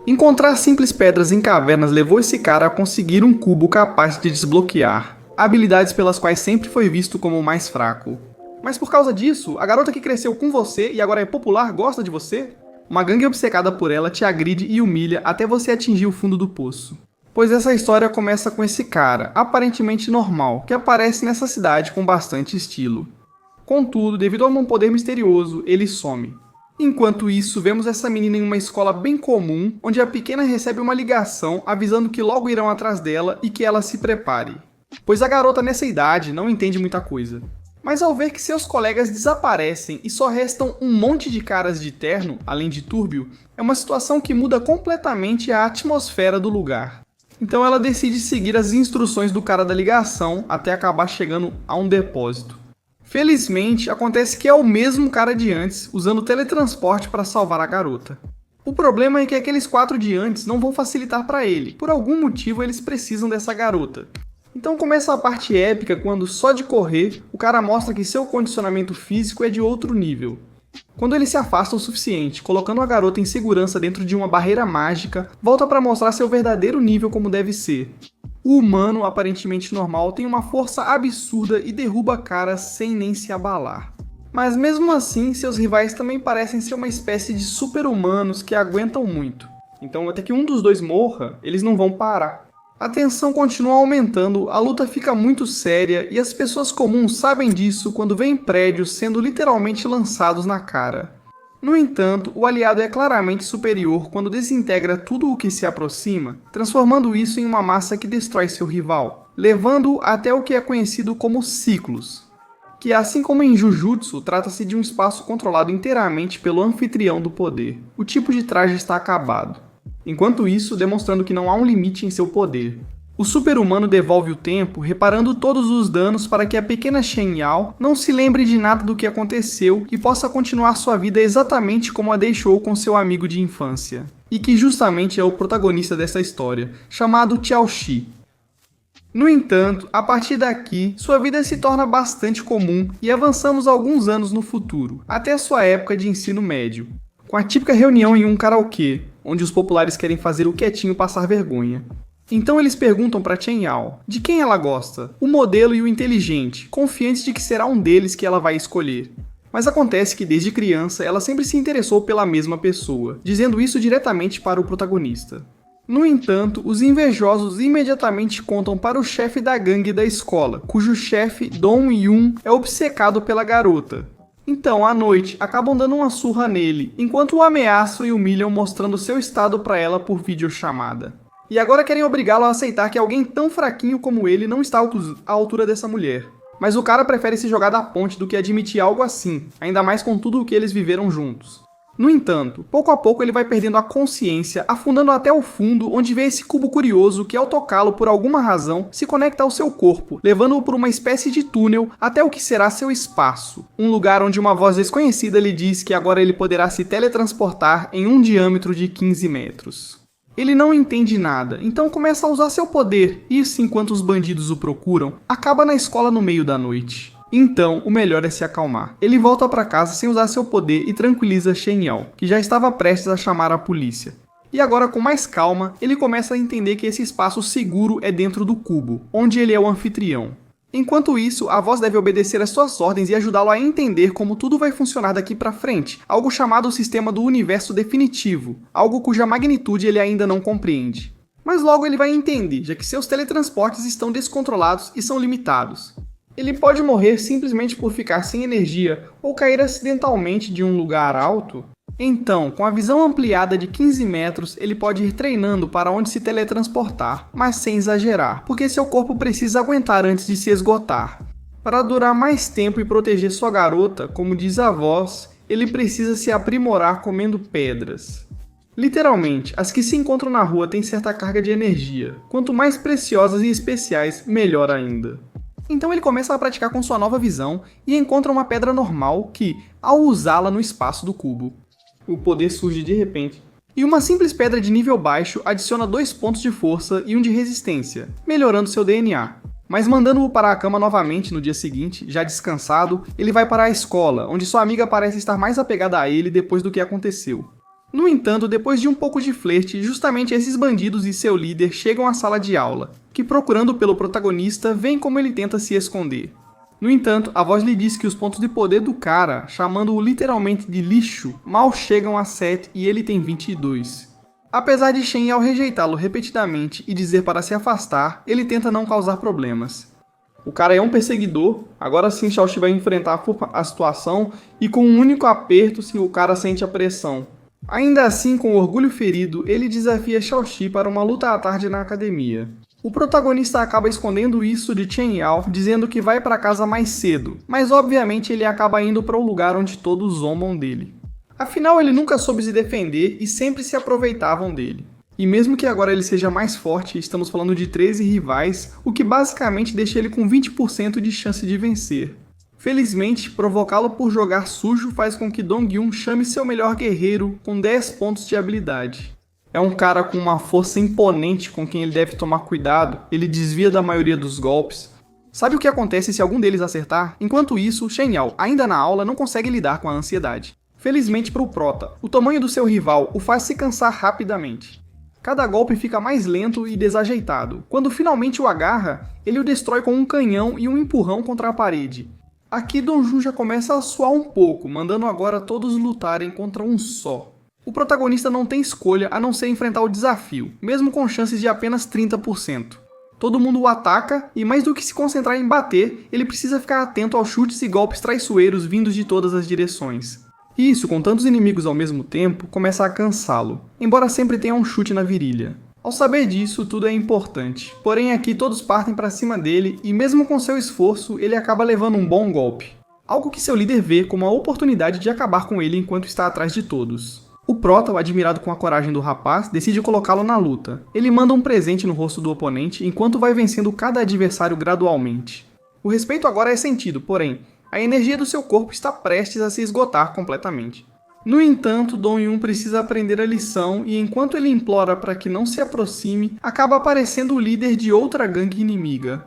Encontrar simples pedras em cavernas levou esse cara a conseguir um cubo capaz de desbloquear, habilidades pelas quais sempre foi visto como o mais fraco. Mas por causa disso, a garota que cresceu com você e agora é popular gosta de você? Uma gangue obcecada por ela te agride e humilha até você atingir o fundo do poço. Pois essa história começa com esse cara, aparentemente normal, que aparece nessa cidade com bastante estilo. Contudo, devido a um poder misterioso, ele some. Enquanto isso, vemos essa menina em uma escola bem comum, onde a pequena recebe uma ligação avisando que logo irão atrás dela e que ela se prepare. Pois a garota nessa idade não entende muita coisa. Mas ao ver que seus colegas desaparecem e só restam um monte de caras de terno, além de Túrbio, é uma situação que muda completamente a atmosfera do lugar. Então ela decide seguir as instruções do cara da ligação até acabar chegando a um depósito. Felizmente, acontece que é o mesmo cara de antes, usando teletransporte para salvar a garota. O problema é que aqueles 4 de antes não vão facilitar para ele, por algum motivo eles precisam dessa garota. Então começa a parte épica quando, só de correr, o cara mostra que seu condicionamento físico é de outro nível. Quando ele se afasta o suficiente, colocando a garota em segurança dentro de uma barreira mágica, volta para mostrar seu verdadeiro nível como deve ser. O humano, aparentemente normal, tem uma força absurda e derruba caras sem nem se abalar. Mas mesmo assim, seus rivais também parecem ser uma espécie de super-humanos que aguentam muito. Então até que um dos dois morra, eles não vão parar. A tensão continua aumentando, a luta fica muito séria e as pessoas comuns sabem disso quando veem prédios sendo literalmente lançados na cara. No entanto, o aliado é claramente superior quando desintegra tudo o que se aproxima, transformando isso em uma massa que destrói seu rival, levando-o até o que é conhecido como ciclos, que assim como em Jujutsu, trata-se de um espaço controlado inteiramente pelo anfitrião do poder. O tipo de traje está acabado. Enquanto isso, demonstrando que não há um limite em seu poder. O super-humano devolve o tempo, reparando todos os danos para que a pequena Shen Yao não se lembre de nada do que aconteceu e possa continuar sua vida exatamente como a deixou com seu amigo de infância. E que justamente é o protagonista dessa história, chamado Xiaoxi. No entanto, a partir daqui, sua vida se torna bastante comum e avançamos alguns anos no futuro, até sua época de ensino médio, com a típica reunião em um karaokê, onde os populares querem fazer o quietinho passar vergonha. Então eles perguntam para Chen Yao de quem ela gosta, o modelo e o inteligente, confiantes de que será um deles que ela vai escolher. Mas acontece que desde criança ela sempre se interessou pela mesma pessoa, dizendo isso diretamente para o protagonista. No entanto, os invejosos imediatamente contam para o chefe da gangue da escola, cujo chefe, Dong Yun, é obcecado pela garota. Então, à noite, acabam dando uma surra nele, enquanto o ameaçam e humilham mostrando seu estado para ela por videochamada. E agora querem obrigá-lo a aceitar que alguém tão fraquinho como ele não está à altura dessa mulher. Mas o cara prefere se jogar da ponte do que admitir algo assim, ainda mais com tudo o que eles viveram juntos. No entanto, pouco a pouco ele vai perdendo a consciência, afundando até o fundo, onde vê esse cubo curioso que ao tocá-lo por alguma razão, se conecta ao seu corpo, levando-o por uma espécie de túnel até o que será seu espaço. Um lugar onde uma voz desconhecida lhe diz que agora ele poderá se teletransportar em um diâmetro de 15 metros. Ele não entende nada, então começa a usar seu poder, e isso enquanto os bandidos o procuram, acaba na escola no meio da noite. Então, o melhor é se acalmar. Ele volta para casa sem usar seu poder e tranquiliza Shen Yao, que já estava prestes a chamar a polícia. E agora, com mais calma, ele começa a entender que esse espaço seguro é dentro do cubo, onde ele é o anfitrião. Enquanto isso, a voz deve obedecer às suas ordens e ajudá-lo a entender como tudo vai funcionar daqui para frente, algo chamado o sistema do universo definitivo, algo cuja magnitude ele ainda não compreende. Mas logo ele vai entender, já que seus teletransportes estão descontrolados e são limitados. Ele pode morrer simplesmente por ficar sem energia ou cair acidentalmente de um lugar alto. Então, com a visão ampliada de 15 metros, ele pode ir treinando para onde se teletransportar, mas sem exagerar, porque seu corpo precisa aguentar antes de se esgotar. Para durar mais tempo e proteger sua garota, como diz a voz, ele precisa se aprimorar comendo pedras. Literalmente, as que se encontram na rua têm certa carga de energia. Quanto mais preciosas e especiais, melhor ainda. Então ele começa a praticar com sua nova visão e encontra uma pedra normal que, ao usá-la no espaço do cubo, o poder surge de repente. E uma simples pedra de nível baixo adiciona 2 pontos de força e um de resistência, melhorando seu DNA. Mas mandando-o para a cama novamente no dia seguinte, já descansado, ele vai para a escola, onde sua amiga parece estar mais apegada a ele depois do que aconteceu. No entanto, depois de um pouco de flerte, justamente esses bandidos e seu líder chegam à sala de aula, que procurando pelo protagonista, veem como ele tenta se esconder. No entanto, a voz lhe diz que os pontos de poder do cara, chamando-o literalmente de lixo, mal chegam a 7 e ele tem 22. Apesar de Shen Yao rejeitá-lo repetidamente e dizer para se afastar, ele tenta não causar problemas. O cara é um perseguidor, agora sim Xiaoxi vai enfrentar a situação e com um único aperto o cara sente a pressão. Ainda assim, com orgulho ferido, ele desafia Xiaoxi para uma luta à tarde na academia. O protagonista acaba escondendo isso de Chen Yao, dizendo que vai para casa mais cedo, mas obviamente ele acaba indo para o lugar onde todos zombam dele. Afinal, ele nunca soube se defender e sempre se aproveitavam dele. E mesmo que agora ele seja mais forte, estamos falando de 13 rivais, o que basicamente deixa ele com 20% de chance de vencer. Felizmente, provocá-lo por jogar sujo faz com que Dong-Yun chame seu melhor guerreiro com 10 pontos de habilidade. É um cara com uma força imponente com quem ele deve tomar cuidado, ele desvia da maioria dos golpes. Sabe o que acontece se algum deles acertar? Enquanto isso, Shen Yao, ainda na aula, não consegue lidar com a ansiedade. Felizmente para o prota, o tamanho do seu rival o faz se cansar rapidamente. Cada golpe fica mais lento e desajeitado. Quando finalmente o agarra, ele o destrói com um canhão e um empurrão contra a parede. Aqui Dongjun já começa a suar um pouco, mandando agora todos lutarem contra um só. O protagonista não tem escolha a não ser enfrentar o desafio, mesmo com chances de apenas 30%. Todo mundo o ataca e mais do que se concentrar em bater, ele precisa ficar atento aos chutes e golpes traiçoeiros vindos de todas as direções. E isso, com tantos inimigos ao mesmo tempo, começa a cansá-lo, embora sempre tenha um chute na virilha. Ao saber disso, tudo é importante, porém aqui todos partem para cima dele e mesmo com seu esforço, ele acaba levando um bom golpe. Algo que seu líder vê como a oportunidade de acabar com ele enquanto está atrás de todos. O prota, admirado com a coragem do rapaz, decide colocá-lo na luta. Ele manda um presente no rosto do oponente enquanto vai vencendo cada adversário gradualmente. O respeito agora é sentido, porém, a energia do seu corpo está prestes a se esgotar completamente. No entanto, Dong-Yun precisa aprender a lição e enquanto ele implora para que não se aproxime, acaba aparecendo o líder de outra gangue inimiga.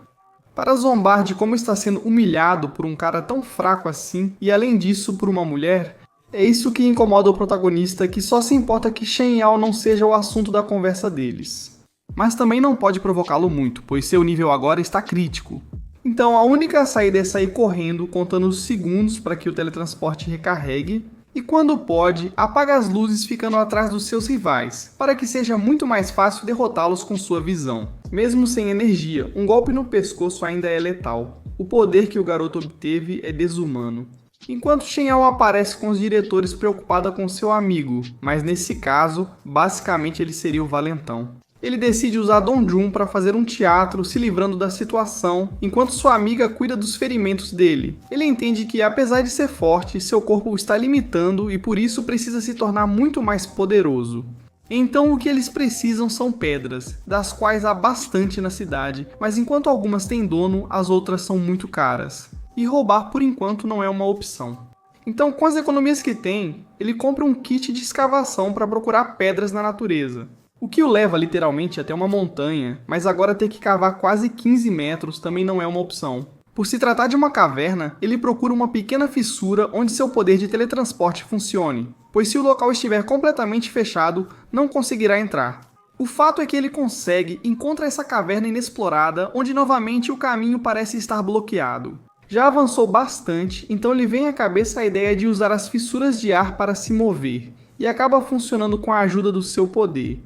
Para zombar de como está sendo humilhado por um cara tão fraco assim, e além disso por uma mulher, é isso que incomoda o protagonista, que só se importa que Shen Yao não seja o assunto da conversa deles. Mas também não pode provocá-lo muito, pois seu nível agora está crítico. Então a única saída é sair correndo, contando os segundos para que o teletransporte recarregue, e quando pode, apaga as luzes ficando atrás dos seus rivais, para que seja muito mais fácil derrotá-los com sua visão. Mesmo sem energia, um golpe no pescoço ainda é letal. O poder que o garoto obteve é desumano. Enquanto Shen Yao aparece com os diretores preocupada com seu amigo, mas nesse caso, basicamente ele seria o valentão. Ele decide usar Dongjun para fazer um teatro se livrando da situação, enquanto sua amiga cuida dos ferimentos dele. Ele entende que, apesar de ser forte, seu corpo o está limitando e por isso precisa se tornar muito mais poderoso. Então o que eles precisam são pedras, das quais há bastante na cidade, mas enquanto algumas têm dono, as outras são muito caras. E roubar por enquanto não é uma opção. Então, com as economias que tem, ele compra um kit de escavação para procurar pedras na natureza. O que o leva literalmente até uma montanha, mas agora ter que cavar quase 15 metros também não é uma opção. Por se tratar de uma caverna, ele procura uma pequena fissura onde seu poder de teletransporte funcione, pois se o local estiver completamente fechado, não conseguirá entrar. O fato é que ele consegue e encontra essa caverna inexplorada, onde novamente o caminho parece estar bloqueado. Já avançou bastante, então lhe vem à cabeça a ideia de usar as fissuras de ar para se mover, e acaba funcionando com a ajuda do seu poder.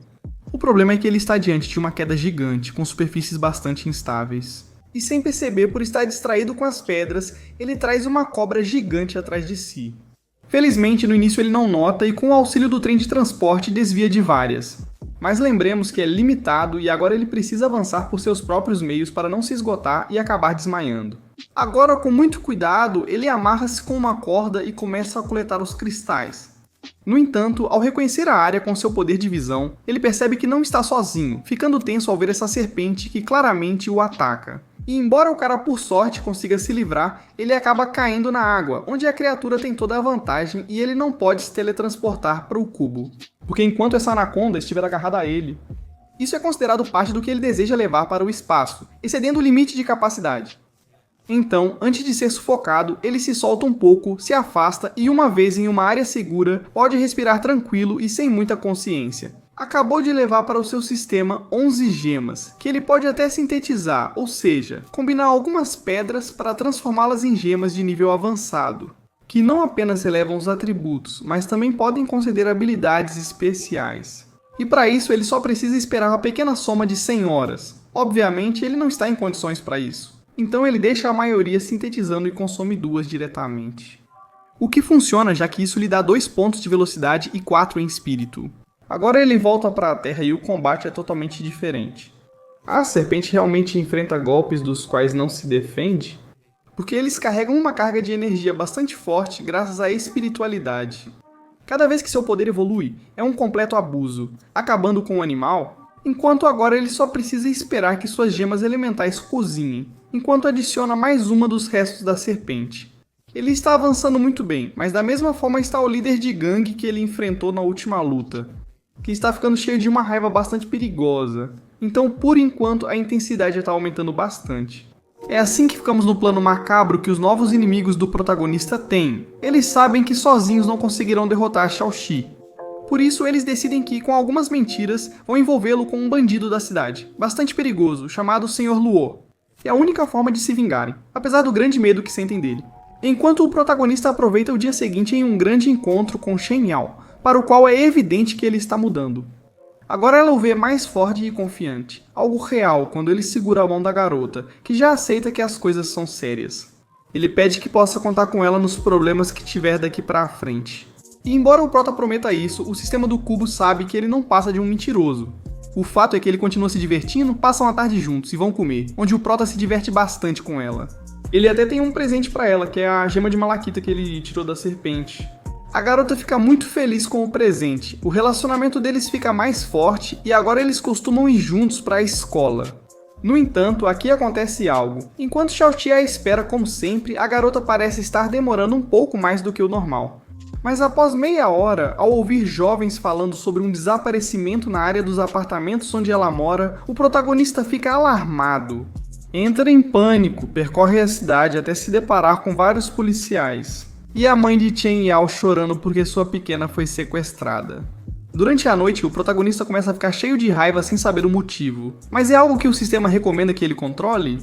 O problema é que ele está diante de uma queda gigante, com superfícies bastante instáveis. E sem perceber por estar distraído com as pedras, ele traz uma cobra gigante atrás de si. Felizmente, no início ele não nota e com o auxílio do trem de transporte desvia de várias. Mas lembremos que é limitado e agora ele precisa avançar por seus próprios meios para não se esgotar e acabar desmaiando. Agora, com muito cuidado, ele amarra-se com uma corda e começa a coletar os cristais. No entanto, ao reconhecer a área com seu poder de visão, ele percebe que não está sozinho, ficando tenso ao ver essa serpente que claramente o ataca. E embora o cara por sorte consiga se livrar, ele acaba caindo na água, onde a criatura tem toda a vantagem e ele não pode se teletransportar para o cubo, porque enquanto essa anaconda estiver agarrada a ele, isso é considerado parte do que ele deseja levar para o espaço, excedendo o limite de capacidade. Então, antes de ser sufocado, ele se solta um pouco, se afasta e uma vez em uma área segura, pode respirar tranquilo e sem muita consciência. Acabou de levar para o seu sistema 11 gemas, que ele pode até sintetizar, ou seja, combinar algumas pedras para transformá-las em gemas de nível avançado, que não apenas elevam os atributos, mas também podem conceder habilidades especiais. E para isso ele só precisa esperar uma pequena soma de 100 horas. Obviamente ele não está em condições para isso, então ele deixa a maioria sintetizando e consome 2 diretamente. O que funciona, já que isso lhe dá 2 pontos de velocidade e 4 em espírito. Agora ele volta para a Terra e o combate é totalmente diferente. A serpente realmente enfrenta golpes dos quais não se defende, porque eles carregam uma carga de energia bastante forte graças à espiritualidade. Cada vez que seu poder evolui, é um completo abuso, acabando com o animal, enquanto agora ele só precisa esperar que suas gemas elementais cozinhem, enquanto adiciona mais uma dos restos da serpente. Ele está avançando muito bem, mas da mesma forma está o líder de gangue que ele enfrentou na última luta, que está ficando cheio de uma raiva bastante perigosa. Então, por enquanto, a intensidade está aumentando bastante. É assim que ficamos no plano macabro que os novos inimigos do protagonista têm. Eles sabem que sozinhos não conseguirão derrotar Xiaoxi. Por isso, eles decidem que, com algumas mentiras, vão envolvê-lo com um bandido da cidade, bastante perigoso, chamado Sr. Luo. É a única forma de se vingarem, apesar do grande medo que sentem dele. Enquanto o protagonista aproveita o dia seguinte em um grande encontro com Shen Yao, para o qual é evidente que ele está mudando. Agora ela o vê mais forte e confiante, algo real quando ele segura a mão da garota, que já aceita que as coisas são sérias. Ele pede que possa contar com ela nos problemas que tiver daqui pra frente. E embora o prota prometa isso, o sistema do cubo sabe que ele não passa de um mentiroso. O fato é que ele continua se divertindo, passam a tarde juntos e vão comer, onde o prota se diverte bastante com ela. Ele até tem um presente pra ela, que é a gema de malaquita que ele tirou da serpente. A garota fica muito feliz com o presente, o relacionamento deles fica mais forte e agora eles costumam ir juntos para a escola. No entanto, aqui acontece algo. Enquanto Xiaoxi a espera como sempre, a garota parece estar demorando um pouco mais do que o normal. Mas após meia hora, ao ouvir jovens falando sobre um desaparecimento na área dos apartamentos onde ela mora, o protagonista fica alarmado. Entra em pânico, percorre a cidade até se deparar com vários policiais. E a mãe de Chen Yao chorando porque sua pequena foi sequestrada. Durante a noite, o protagonista começa a ficar cheio de raiva sem saber o motivo. Mas é algo que o sistema recomenda que ele controle?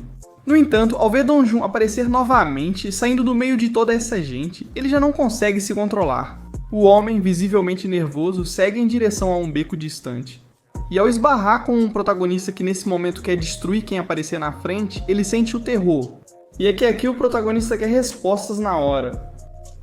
No entanto, ao ver Dong Jun aparecer novamente, saindo do meio de toda essa gente, ele já não consegue se controlar. O homem, visivelmente nervoso, segue em direção a um beco distante. E ao esbarrar com um protagonista que nesse momento quer destruir quem aparecer na frente, ele sente o terror. E é que aqui o protagonista quer respostas na hora.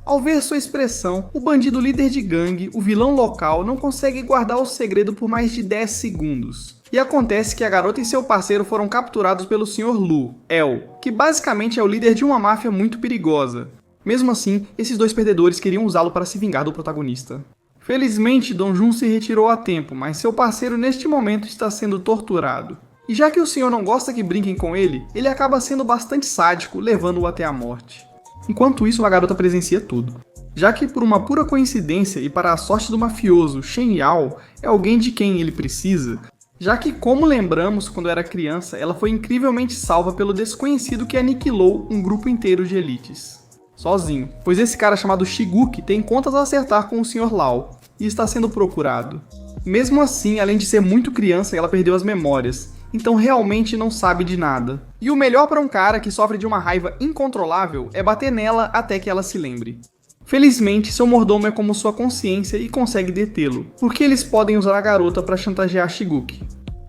Ao ver sua expressão, o bandido líder de gangue, o vilão local, não consegue guardar o segredo por mais de 10 segundos. E acontece que a garota e seu parceiro foram capturados pelo Sr. Lu, El, que basicamente é o líder de uma máfia muito perigosa. Mesmo assim, esses dois perdedores queriam usá-lo para se vingar do protagonista. Felizmente, Dong Jun se retirou a tempo, mas seu parceiro neste momento está sendo torturado. E já que o senhor não gosta que brinquem com ele, ele acaba sendo bastante sádico, levando-o até a morte. Enquanto isso, a garota presencia tudo. Já que por uma pura coincidência e para a sorte do mafioso, Shen Yao é alguém de quem ele precisa, já que, como lembramos quando era criança, ela foi incrivelmente salva pelo desconhecido que aniquilou um grupo inteiro de elites. Sozinho, pois esse cara chamado Shiguki tem contas a acertar com o Sr. Lao, e está sendo procurado. Mesmo assim, além de ser muito criança, ela perdeu as memórias, então realmente não sabe de nada. E o melhor para um cara que sofre de uma raiva incontrolável é bater nela até que ela se lembre. Felizmente, seu mordomo é como sua consciência e consegue detê-lo, porque eles podem usar a garota para chantagear Shiguki.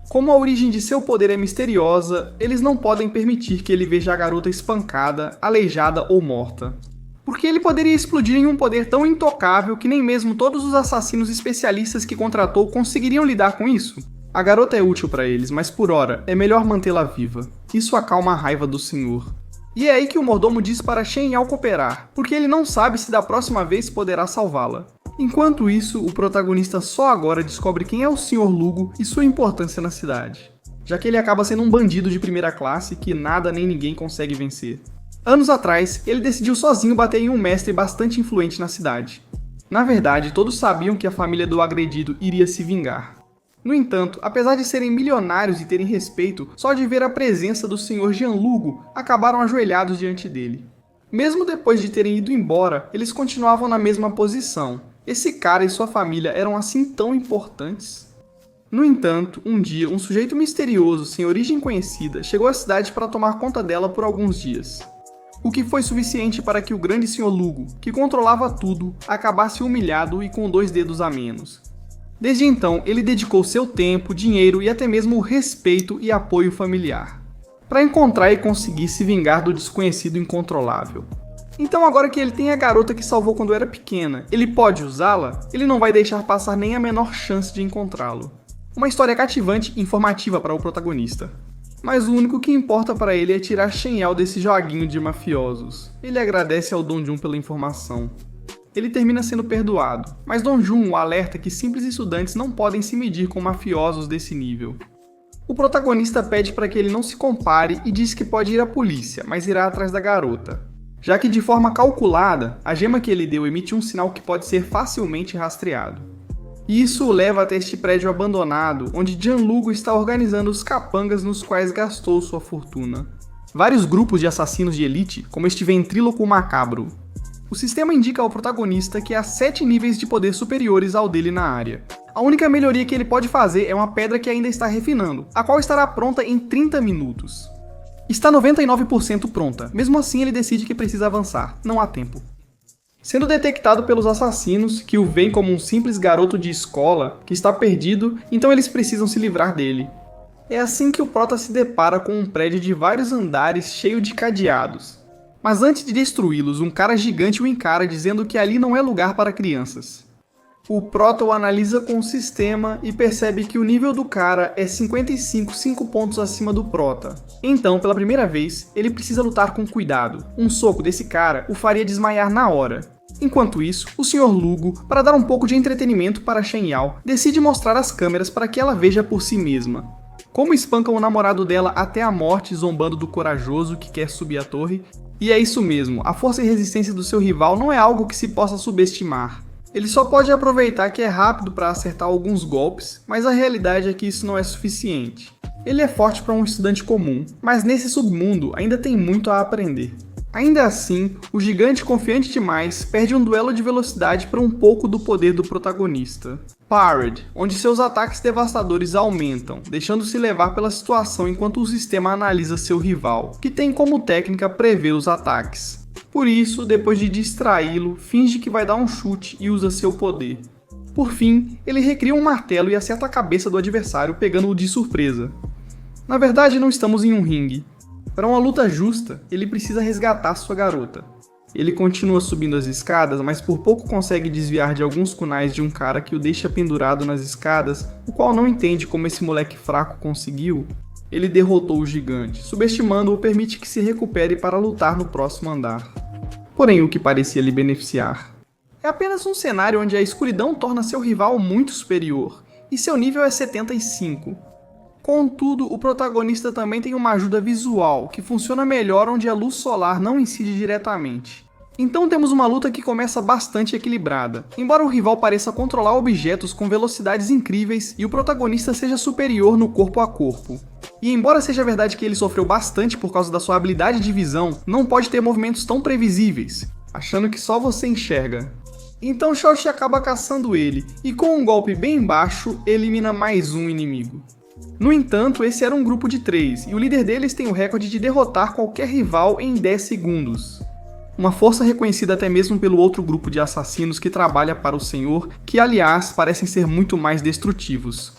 Como a origem de seu poder é misteriosa, eles não podem permitir que ele veja a garota espancada, aleijada ou morta. Porque ele poderia explodir em um poder tão intocável que nem mesmo todos os assassinos especialistas que contratou conseguiriam lidar com isso. A garota é útil para eles, mas por hora é melhor mantê-la viva. Isso acalma a raiva do senhor. E é aí que o mordomo diz para Shen Yao cooperar, porque ele não sabe se da próxima vez poderá salvá-la. Enquanto isso, o protagonista só agora descobre quem é o Sr. Lugo e sua importância na cidade, já que ele acaba sendo um bandido de primeira classe que nada nem ninguém consegue vencer. Anos atrás, ele decidiu sozinho bater em um mestre bastante influente na cidade. Na verdade, todos sabiam que a família do agredido iria se vingar. No entanto, apesar de serem milionários e terem respeito, só de ver a presença do Sr. Gianlugo, acabaram ajoelhados diante dele. Mesmo depois de terem ido embora, eles continuavam na mesma posição. Esse cara e sua família eram assim tão importantes? No entanto, um dia, um sujeito misterioso, sem origem conhecida, chegou à cidade para tomar conta dela por alguns dias. O que foi suficiente para que o grande Sr. Lugo, que controlava tudo, acabasse humilhado e com 2 dedos a menos. Desde então, ele dedicou seu tempo, dinheiro e até mesmo o respeito e apoio familiar, para encontrar e conseguir se vingar do desconhecido incontrolável. Então agora que ele tem a garota que salvou quando era pequena, ele pode usá-la? Ele não vai deixar passar nem a menor chance de encontrá-lo. Uma história cativante e informativa para o protagonista. Mas o único que importa para ele é tirar Shen Yao desse joguinho de mafiosos. Ele agradece ao Dong Jun pela informação. Ele termina sendo perdoado, mas Dong Jun o alerta que simples estudantes não podem se medir com mafiosos desse nível. O protagonista pede para que ele não se compare e diz que pode ir à polícia, mas irá atrás da garota, já que de forma calculada, a gema que ele deu emite um sinal que pode ser facilmente rastreado. E isso o leva até este prédio abandonado, onde Gianlugo está organizando os capangas nos quais gastou sua fortuna. Vários grupos de assassinos de elite, como este ventríloco macabro. O sistema indica ao protagonista que há 7 níveis de poder superiores ao dele na área. A única melhoria que ele pode fazer é uma pedra que ainda está refinando, a qual estará pronta em 30 minutos. Está 99% pronta, mesmo assim ele decide que precisa avançar, não há tempo. Sendo detectado pelos assassinos, que o veem como um simples garoto de escola que está perdido, então eles precisam se livrar dele. É assim que o prota se depara com um prédio de vários andares cheio de cadeados. Mas antes de destruí-los, um cara gigante o encara dizendo que ali não é lugar para crianças. O prota o analisa com o sistema e percebe que o nível do cara é 5 pontos acima do prota. Então, pela primeira vez, ele precisa lutar com cuidado. Um soco desse cara o faria desmaiar na hora. Enquanto isso, o Sr. Lugo, para dar um pouco de entretenimento para Shen Yao, decide mostrar as câmeras para que ela veja por si mesma. Como espancam o namorado dela até a morte zombando do corajoso que quer subir a torre. E é isso mesmo, a força e resistência do seu rival não é algo que se possa subestimar. Ele só pode aproveitar que é rápido para acertar alguns golpes, mas a realidade é que isso não é suficiente. Ele é forte para um estudante comum, mas nesse submundo ainda tem muito a aprender. Ainda assim, o gigante confiante demais perde um duelo de velocidade para um pouco do poder do protagonista. Parried, onde seus ataques devastadores aumentam, deixando-se levar pela situação enquanto o sistema analisa seu rival, que tem como técnica prever os ataques. Por isso, depois de distraí-lo, finge que vai dar um chute e usa seu poder. Por fim, ele recria um martelo e acerta a cabeça do adversário, pegando-o de surpresa. Na verdade, não estamos em um ringue. Para uma luta justa, ele precisa resgatar sua garota. Ele continua subindo as escadas, mas por pouco consegue desviar de alguns kunais de um cara que o deixa pendurado nas escadas, o qual não entende como esse moleque fraco conseguiu. Ele derrotou o gigante, subestimando-o permite que se recupere para lutar no próximo andar. Porém, o que parecia lhe beneficiar. É apenas um cenário onde a escuridão torna seu rival muito superior, e seu nível é 75. Contudo, o protagonista também tem uma ajuda visual, que funciona melhor onde a luz solar não incide diretamente. Então temos uma luta que começa bastante equilibrada, embora o rival pareça controlar objetos com velocidades incríveis e o protagonista seja superior no corpo a corpo. E embora seja verdade que ele sofreu bastante por causa da sua habilidade de visão, não pode ter movimentos tão previsíveis, achando que só você enxerga. Então Shoshi acaba caçando ele, e com um golpe bem baixo, elimina mais um inimigo. No entanto, esse era um grupo de 3, e o líder deles tem o recorde de derrotar qualquer rival em 10 segundos. Uma força reconhecida até mesmo pelo outro grupo de assassinos que trabalha para o Senhor, que aliás parecem ser muito mais destrutivos.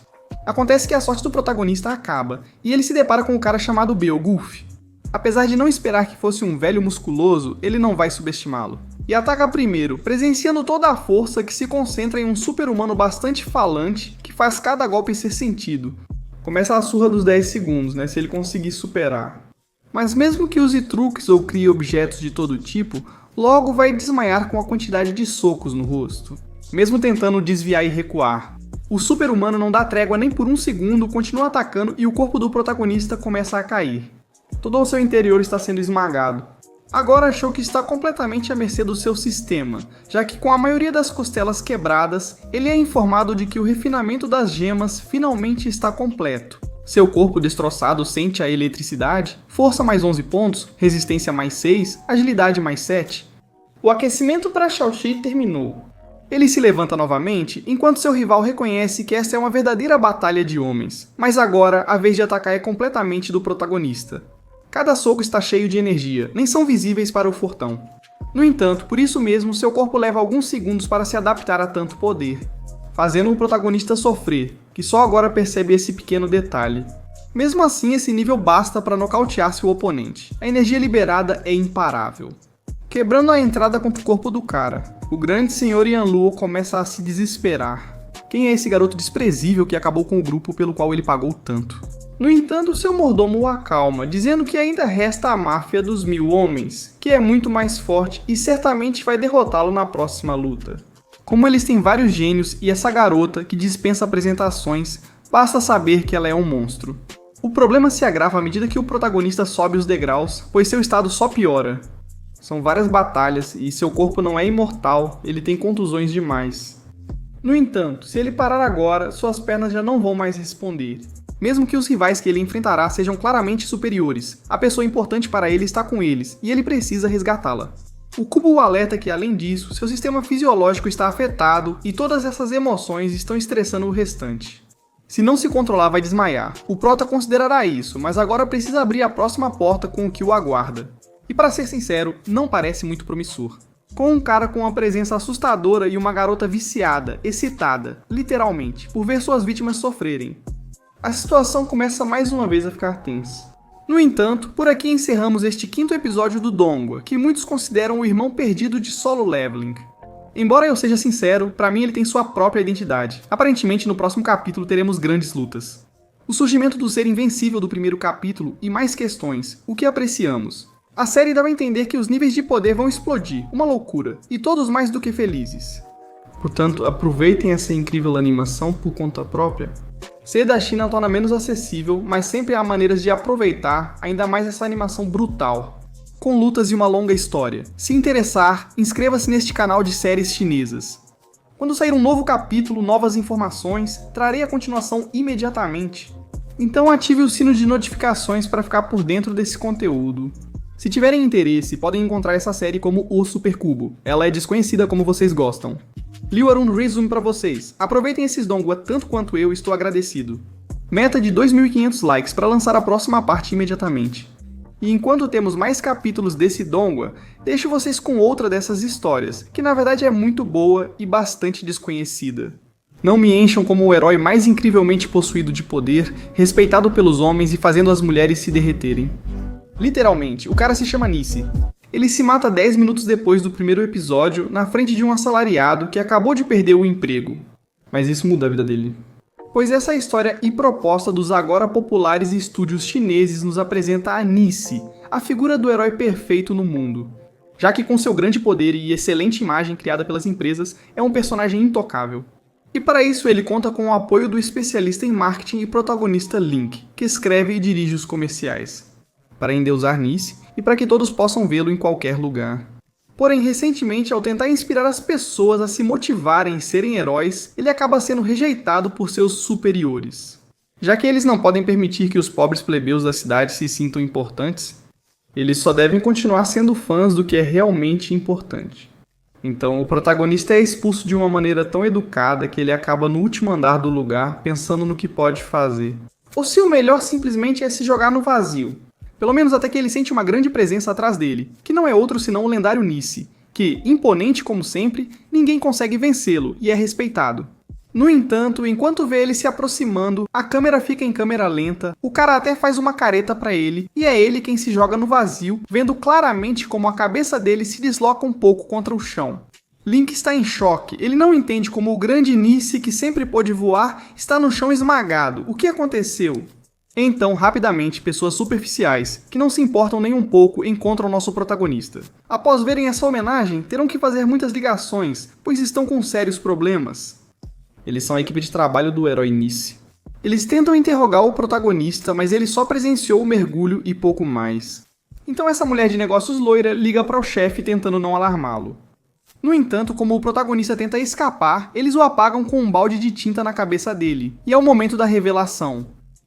Acontece que a sorte do protagonista acaba, e ele se depara com um cara chamado Beowulf. Apesar de não esperar que fosse um velho musculoso, ele não vai subestimá-lo. E ataca primeiro, presenciando toda a força que se concentra em um super-humano bastante falante, que faz cada golpe ser sentido. Começa a surra dos 10 segundos, se ele conseguir superar. Mas mesmo que use truques ou crie objetos de todo tipo, logo vai desmaiar com a quantidade de socos no rosto, mesmo tentando desviar e recuar. O super-humano não dá trégua nem por um segundo, continua atacando e o corpo do protagonista começa a cair. Todo o seu interior está sendo esmagado. Agora achou que está completamente à mercê do seu sistema, já que com a maioria das costelas quebradas, ele é informado de que o refinamento das gemas finalmente está completo. Seu corpo destroçado sente a eletricidade, força mais 11 pontos, resistência mais 6, agilidade mais 7. O aquecimento para Xiaoxi terminou. Ele se levanta novamente, enquanto seu rival reconhece que esta é uma verdadeira batalha de homens, mas agora a vez de atacar é completamente do protagonista. Cada soco está cheio de energia, nem são visíveis para o fortão. No entanto, por isso mesmo, seu corpo leva alguns segundos para se adaptar a tanto poder, fazendo o protagonista sofrer, que só agora percebe esse pequeno detalhe. Mesmo assim, esse nível basta para nocautear seu oponente. A energia liberada é imparável. Quebrando a entrada contra o corpo do cara, o grande senhor Yanluo começa a se desesperar. Quem é esse garoto desprezível que acabou com o grupo pelo qual ele pagou tanto? No entanto, seu mordomo o acalma, dizendo que ainda resta a máfia dos 1000 homens, que é muito mais forte e certamente vai derrotá-lo na próxima luta. Como eles têm vários gênios e essa garota, que dispensa apresentações, basta saber que ela é um monstro. O problema se agrava à medida que o protagonista sobe os degraus, pois seu estado só piora. São várias batalhas e seu corpo não é imortal, ele tem contusões demais. No entanto, se ele parar agora, suas pernas já não vão mais responder. Mesmo que os rivais que ele enfrentará sejam claramente superiores, a pessoa importante para ele está com eles, e ele precisa resgatá-la. O cubo o alerta que, além disso, seu sistema fisiológico está afetado e todas essas emoções estão estressando o restante. Se não se controlar, vai desmaiar. O prota considerará isso, mas agora precisa abrir a próxima porta com o que o aguarda. E para ser sincero, não parece muito promissor. Com um cara com uma presença assustadora e uma garota viciada, excitada, literalmente, por ver suas vítimas sofrerem. A situação começa mais uma vez a ficar tensa. No entanto, por aqui encerramos este 5º episódio do Dongua, que muitos consideram o irmão perdido de Solo Leveling. Embora eu seja sincero, pra mim ele tem sua própria identidade. Aparentemente no próximo capítulo teremos grandes lutas. O surgimento do ser invencível do primeiro capítulo e mais questões, o que apreciamos. A série dá a entender que os níveis de poder vão explodir, uma loucura, e todos mais do que felizes. Portanto, aproveitem essa incrível animação por conta própria. Ser da China torna menos acessível, mas sempre há maneiras de aproveitar ainda mais essa animação brutal, com lutas e uma longa história. Se interessar, inscreva-se neste canal de séries chinesas. Quando sair um novo capítulo, novas informações, trarei a continuação imediatamente. Então ative o sino de notificações para ficar por dentro desse conteúdo. Se tiverem interesse, podem encontrar essa série como O Super Cubo. Ela é desconhecida como vocês gostam. Liu Arun resume pra vocês. Aproveitem esses Dongua tanto quanto eu, estou agradecido. Meta de 2.500 likes para lançar a próxima parte imediatamente. E enquanto temos mais capítulos desse Dongua, deixo vocês com outra dessas histórias, que na verdade é muito boa e bastante desconhecida. Não me encham como o herói mais incrivelmente possuído de poder, respeitado pelos homens e fazendo as mulheres se derreterem. Literalmente, o cara se chama Nice. Ele se mata 10 minutos depois do primeiro episódio, na frente de um assalariado que acabou de perder o emprego. Mas isso muda a vida dele. Pois essa história e proposta dos agora populares estúdios chineses nos apresenta a Nice, a figura do herói perfeito no mundo. Já que com seu grande poder e excelente imagem criada pelas empresas, é um personagem intocável. E para isso ele conta com o apoio do especialista em marketing e protagonista Link, que escreve e dirige os comerciais. Para endeusar Nice e para que todos possam vê-lo em qualquer lugar. Porém, recentemente, ao tentar inspirar as pessoas a se motivarem e serem heróis, ele acaba sendo rejeitado por seus superiores. Já que eles não podem permitir que os pobres plebeus da cidade se sintam importantes, eles só devem continuar sendo fãs do que é realmente importante. Então, o protagonista é expulso de uma maneira tão educada que ele acaba no último andar do lugar pensando no que pode fazer. Ou se o melhor simplesmente é se jogar no vazio. Pelo menos até que ele sente uma grande presença atrás dele, que não é outro senão o lendário Nice, que, imponente como sempre, ninguém consegue vencê-lo e é respeitado. No entanto, enquanto vê ele se aproximando, a câmera fica em câmera lenta, o cara até faz uma careta pra ele, e é ele quem se joga no vazio, vendo claramente como a cabeça dele se desloca um pouco contra o chão. Link está em choque, ele não entende como o grande Nice, que sempre pôde voar, está no chão esmagado. O que aconteceu? Então, rapidamente, pessoas superficiais, que não se importam nem um pouco, encontram nosso protagonista. Após verem essa homenagem, terão que fazer muitas ligações, pois estão com sérios problemas. Eles são a equipe de trabalho do herói Nice. Eles tentam interrogar o protagonista, mas ele só presenciou o mergulho e pouco mais. Então essa mulher de negócios loira liga para o chefe tentando não alarmá-lo. No entanto, como o protagonista tenta escapar, eles o apagam com um balde de tinta na cabeça dele, e é o momento da revelação.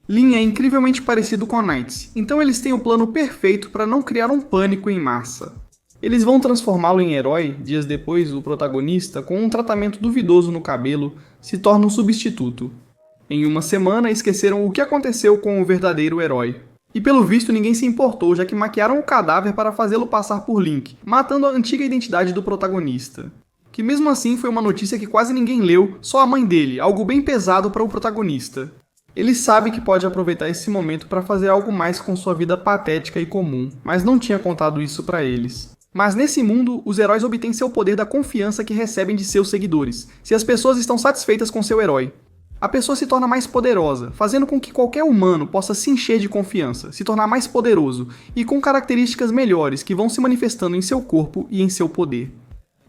Lin é incrivelmente parecido com a Knights, então eles têm o plano perfeito para não criar um pânico em massa. Eles vão transformá-lo em herói, dias depois o protagonista, com um tratamento duvidoso no cabelo, se torna um substituto. Em uma semana esqueceram o que aconteceu com o verdadeiro herói. E pelo visto ninguém se importou, já que maquiaram o cadáver para fazê-lo passar por Link, matando a antiga identidade do protagonista. Que mesmo assim foi uma notícia que quase ninguém leu, só a mãe dele, algo bem pesado para o protagonista. Ele sabe que pode aproveitar esse momento para fazer algo mais com sua vida patética e comum, mas não tinha contado isso para eles. Mas nesse mundo, os heróis obtêm seu poder da confiança que recebem de seus seguidores, se as pessoas estão satisfeitas com seu herói. A pessoa se torna mais poderosa, fazendo com que qualquer humano possa se encher de confiança, se tornar mais poderoso e com características melhores que vão se manifestando em seu corpo e em seu poder.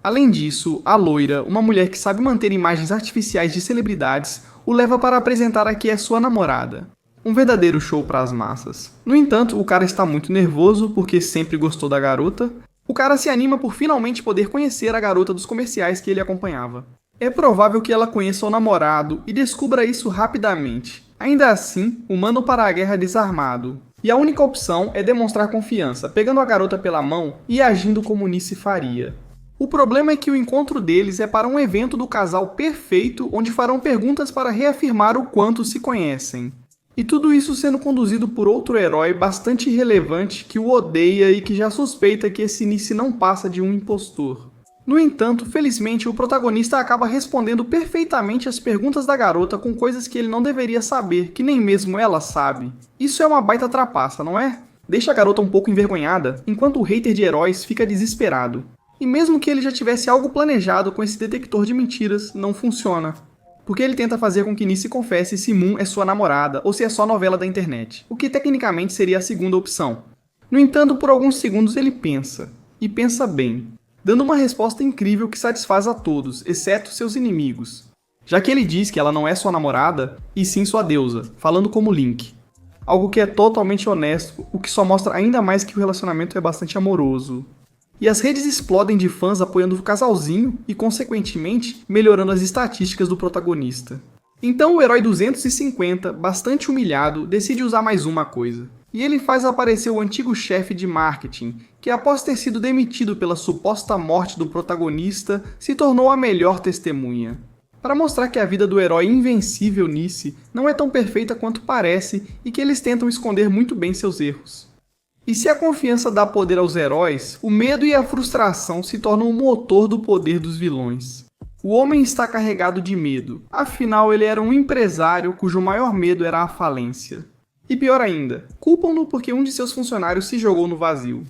Além disso, a loira, uma mulher que sabe manter imagens artificiais de celebridades, o leva para apresentar a que é sua namorada. Um verdadeiro show para as massas. No entanto, o cara está muito nervoso porque sempre gostou da garota. O cara se anima por finalmente poder conhecer a garota dos comerciais que ele acompanhava. É provável que ela conheça o namorado e descubra isso rapidamente. Ainda assim, o manda para a guerra desarmado. E a única opção é demonstrar confiança, pegando a garota pela mão e agindo como Nice faria. O problema é que o encontro deles é para um evento do casal perfeito, onde farão perguntas para reafirmar o quanto se conhecem. E tudo isso sendo conduzido por outro herói bastante irrelevante que o odeia e que já suspeita que esse Nice não passa de um impostor. No entanto, felizmente, o protagonista acaba respondendo perfeitamente as perguntas da garota com coisas que ele não deveria saber, que nem mesmo ela sabe. Isso é uma baita trapaça, não é? Deixa a garota um pouco envergonhada, enquanto o hater de heróis fica desesperado. E mesmo que ele já tivesse algo planejado com esse detector de mentiras, não funciona. Porque ele tenta fazer com que Nice confesse se Moon é sua namorada ou se é só novela da internet, o que tecnicamente seria a segunda opção. No entanto, por alguns segundos ele pensa, e pensa bem, dando uma resposta incrível que satisfaz a todos, exceto seus inimigos. Já que ele diz que ela não é sua namorada, e sim sua deusa, falando como Link. Algo que é totalmente honesto, o que só mostra ainda mais que o relacionamento é bastante amoroso. E as redes explodem de fãs apoiando o casalzinho e, consequentemente, melhorando as estatísticas do protagonista. Então o herói 250, bastante humilhado, decide usar mais uma coisa. E ele faz aparecer o antigo chefe de marketing, que após ter sido demitido pela suposta morte do protagonista, se tornou a melhor testemunha. Para mostrar que a vida do herói invencível Nice não é tão perfeita quanto parece e que eles tentam esconder muito bem seus erros. E se a confiança dá poder aos heróis, o medo e a frustração se tornam o motor do poder dos vilões. O homem está carregado de medo, afinal ele era um empresário cujo maior medo era a falência. E pior ainda, culpam-no porque um de seus funcionários se jogou no vazio.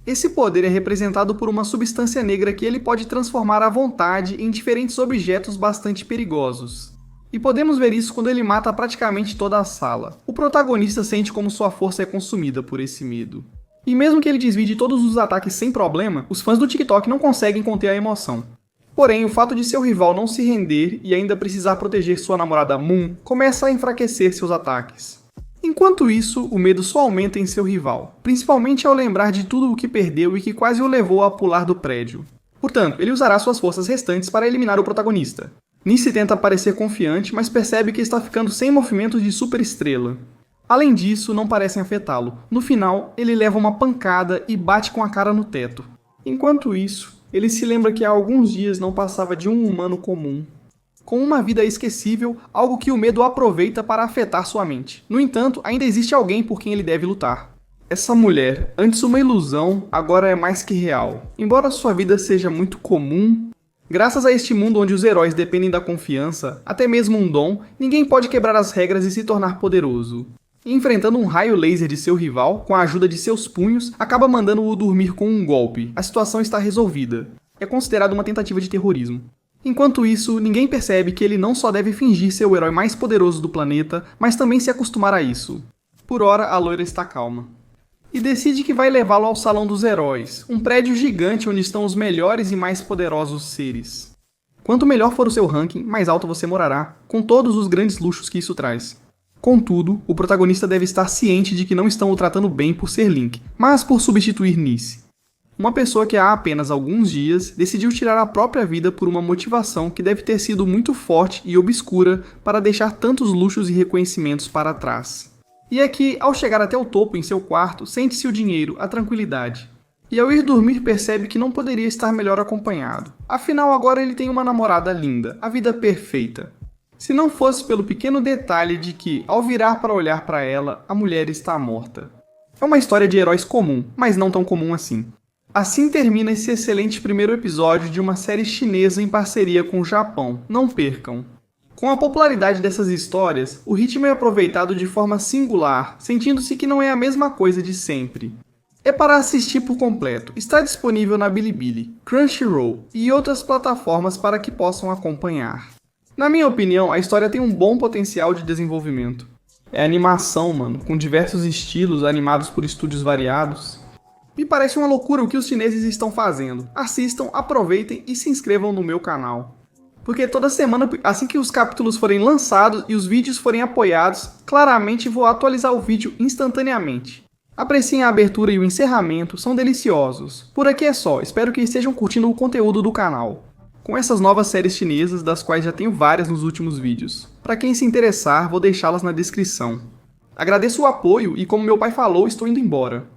Esse poder é representado por uma substância negra que ele pode transformar à vontade em diferentes objetos bastante perigosos. E podemos ver isso quando ele mata praticamente toda a sala. O protagonista sente como sua força é consumida por esse medo. E mesmo que ele desvie de todos os ataques sem problema, os fãs do TikTok não conseguem conter a emoção. Porém, o fato de seu rival não se render e ainda precisar proteger sua namorada Moon começa a enfraquecer seus ataques. Enquanto isso, o medo só aumenta em seu rival, principalmente ao lembrar de tudo o que perdeu e que quase o levou a pular do prédio. Portanto, ele usará suas forças restantes para eliminar o protagonista. Nice tenta parecer confiante, mas percebe que está ficando sem movimentos de superestrela. Além disso, não parecem afetá-lo. No final, ele leva uma pancada e bate com a cara no teto. Enquanto isso, ele se lembra que há alguns dias não passava de um humano comum. Com uma vida esquecível, algo que o medo aproveita para afetar sua mente. No entanto, ainda existe alguém por quem ele deve lutar. Essa mulher, antes uma ilusão, agora é mais que real. Embora sua vida seja muito comum, graças a este mundo onde os heróis dependem da confiança, até mesmo um dom, ninguém pode quebrar as regras e se tornar poderoso. Enfrentando um raio laser de seu rival, com a ajuda de seus punhos, acaba mandando-o dormir com um golpe. A situação está resolvida. É considerado uma tentativa de terrorismo. Enquanto isso, ninguém percebe que ele não só deve fingir ser o herói mais poderoso do planeta, mas também se acostumar a isso. Por ora, a loira está calma. E decide que vai levá-lo ao Salão dos Heróis, um prédio gigante onde estão os melhores e mais poderosos seres. Quanto melhor for o seu ranking, mais alto você morará, com todos os grandes luxos que isso traz. Contudo, o protagonista deve estar ciente de que não estão o tratando bem por ser Link, mas por substituir Nice. Uma pessoa que há apenas alguns dias decidiu tirar a própria vida por uma motivação que deve ter sido muito forte e obscura para deixar tantos luxos e reconhecimentos para trás. E é que, ao chegar até o topo em seu quarto, sente-se o dinheiro, a tranquilidade. E ao ir dormir percebe que não poderia estar melhor acompanhado. Afinal, agora ele tem uma namorada linda, a vida perfeita. Se não fosse pelo pequeno detalhe de que, ao virar para olhar para ela, a mulher está morta. É uma história de heróis comum, mas não tão comum assim. Assim termina esse excelente primeiro episódio de uma série chinesa em parceria com o Japão. Não percam! Com a popularidade dessas histórias, o ritmo é aproveitado de forma singular, sentindo-se que não é a mesma coisa de sempre. É para assistir por completo. Está disponível na Bilibili, Crunchyroll e outras plataformas para que possam acompanhar. Na minha opinião, a história tem um bom potencial de desenvolvimento. É animação, mano, com diversos estilos animados por estúdios variados. Me parece uma loucura o que os chineses estão fazendo. Assistam, aproveitem e se inscrevam no meu canal. Porque toda semana, assim que os capítulos forem lançados e os vídeos forem apoiados, claramente vou atualizar o vídeo instantaneamente. Apreciem a abertura e o encerramento, são deliciosos. Por aqui é só, espero que estejam curtindo o conteúdo do canal. Com essas novas séries chinesas, das quais já tenho várias nos últimos vídeos. Para quem se interessar, vou deixá-las na descrição. Agradeço o apoio e, como meu pai falou, estou indo embora.